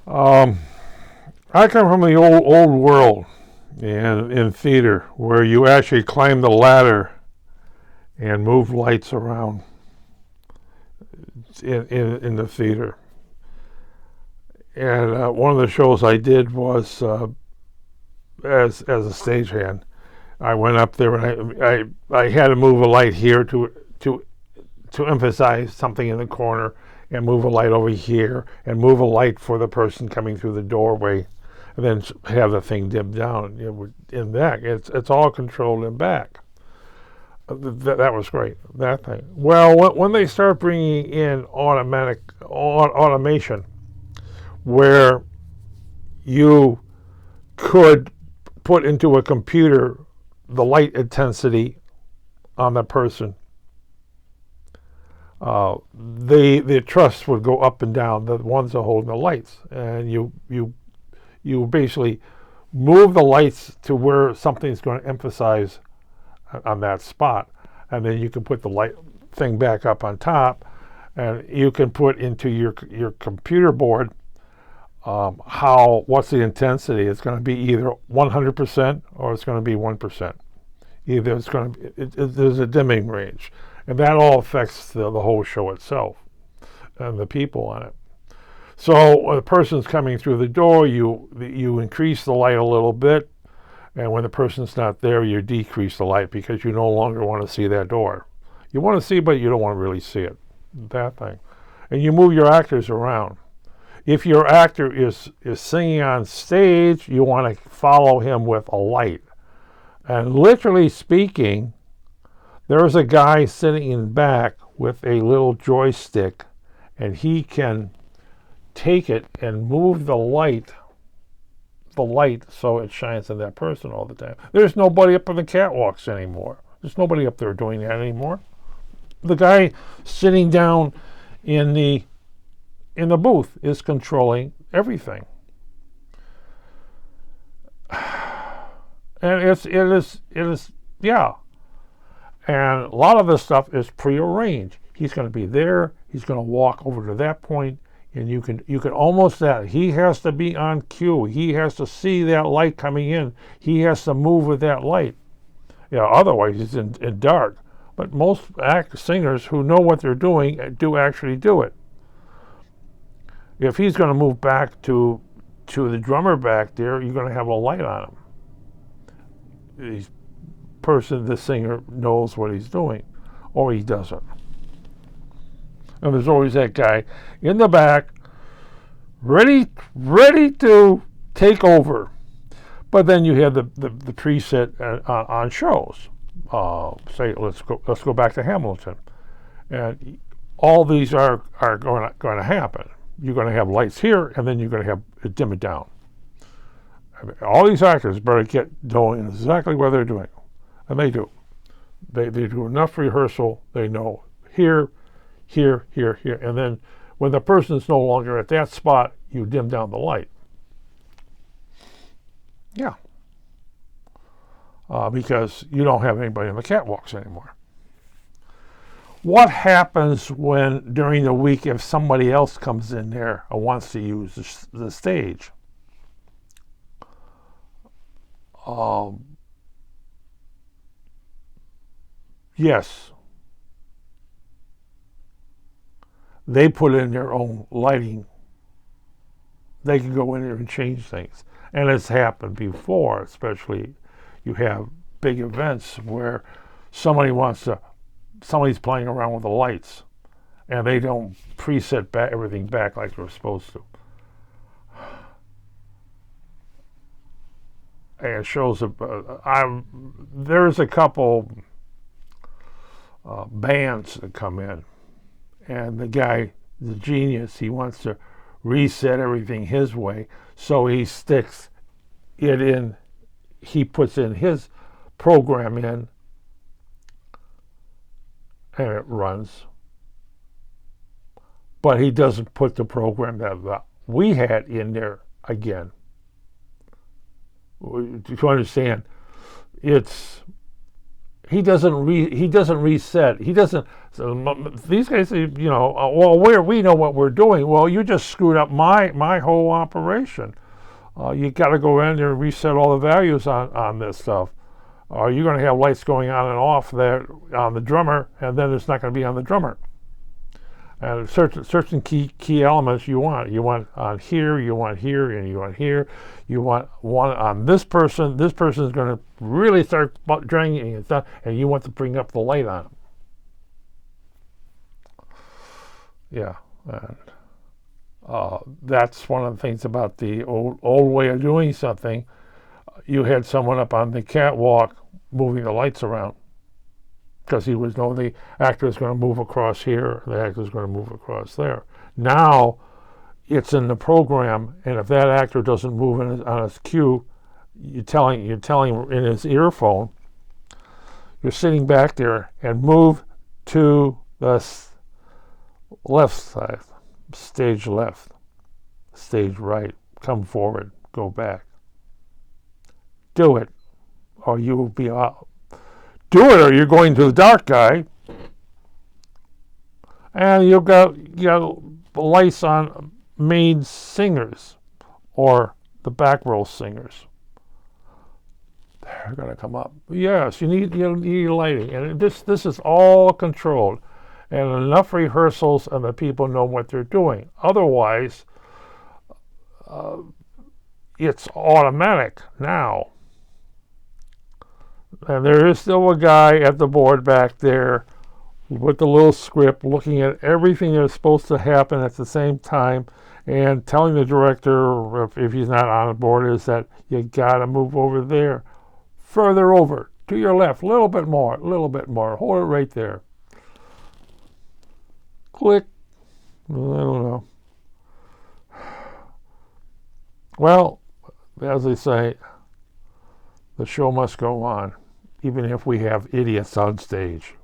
Um, I come from the old world in theater where you actually climb the ladder and move lights around in the theater. And one of the shows I did was as a stagehand. I went up there and I had to move a light here to emphasize something in the corner, and move a light over here, and move a light for the person coming through the doorway, and then have the thing dim down in back. It's all controlled in back. That was great. That thing. Well, when they start bringing in automation, where you could put into a computer the light intensity on the person, the trust would go up and down. The ones that hold the lights, and you basically move the lights to where something's going to emphasize on that spot, and then you can put the light thing back up on top, and you can put into your computer board what's the intensity. It's going to be either 100% or it's going to be 1%. Either it's going to be, there's a dimming range, and that all affects the whole show itself and the people on it. So when a person's coming through the door, you increase the light a little bit, and when the person's not there, you decrease the light because you no longer want to see that door. You want to see, but you don't want to really see it. That thing. And you move your actors around. If your actor is singing on stage, you want to follow him with a light. And literally speaking, there's a guy sitting in back with a little joystick, and he can take it and move the light so it shines on that person all the time. There's nobody up on the catwalks anymore. There's nobody up there doing that anymore. The guy sitting down in the booth is controlling everything. And it is yeah. And a lot of this stuff is prearranged. He's going to be there. He's going to walk over to that point, and you can almost that. He has to be on cue. He has to see that light coming in. He has to move with that light. Yeah. Otherwise, he's in dark. But most singers who know what they're doing do actually do it. If he's going to move back to the drummer back there, you're going to have a light on him. The singer knows what he's doing, or he doesn't. And there's always that guy in the back, ready to take over. But then you have the preset on shows. Say let's go back to Hamilton, and all these are going to happen. You're going to have lights here, and then you're going to have it dim it down. I mean, all these actors better get knowing exactly what they're doing, and they do. They do enough rehearsal. They know here, and then when the person's no longer at that spot, you dim down the light. Yeah, because you don't have anybody on the catwalks anymore. What happens during the week if somebody else comes in there and wants to use the stage? Yes, they put in their own lighting. They can go in there and change things. And it's happened before, especially you have big events where somebody's playing around with the lights, and they don't preset everything back like they're supposed to. And it shows there's a couple bands that come in, and the guy, the genius, he wants to reset everything his way, so he sticks it in. He puts in his program in, and it runs. But he doesn't put the program that we had in there again. To understand, he doesn't reset. He doesn't. So these guys say, well, we know what we're doing. Well, you just screwed up my whole operation. You got to go in there and reset all the values on this stuff. You're going to have lights going on and off there on the drummer, and then it's not going to be on the drummer. And certain key elements you want. You want on here, you want here, and you want here. You want one on this person. This person is going to really start dragging it down, and you want to bring up the light on them. Yeah. And, that's one of the things about the old way of doing something. You had someone up on the catwalk moving the lights around because he was know the actor is going to move across here, the actor is going to move across there. Now it's in the program, and if that actor doesn't move on his cue, you're telling him in his earphone, you're sitting back there and move to the left side, stage left, stage right, come forward, go back. Do it, or you will be out. Do it, or you're going to the dark guy, and you've got lights on main singers or the back row singers. They're going to come up. Yes, you need lighting, and this is all controlled, and enough rehearsals, and the people know what they're doing. Otherwise, it's automatic now. And there is still a guy at the board back there with the little script looking at everything that's supposed to happen at the same time and telling the director, if he's not on board, is that you got to move over there, further over, to your left, a little bit more, hold it right there. Click. I don't know. Well, as they say, the show must go on, even if we have idiots on stage.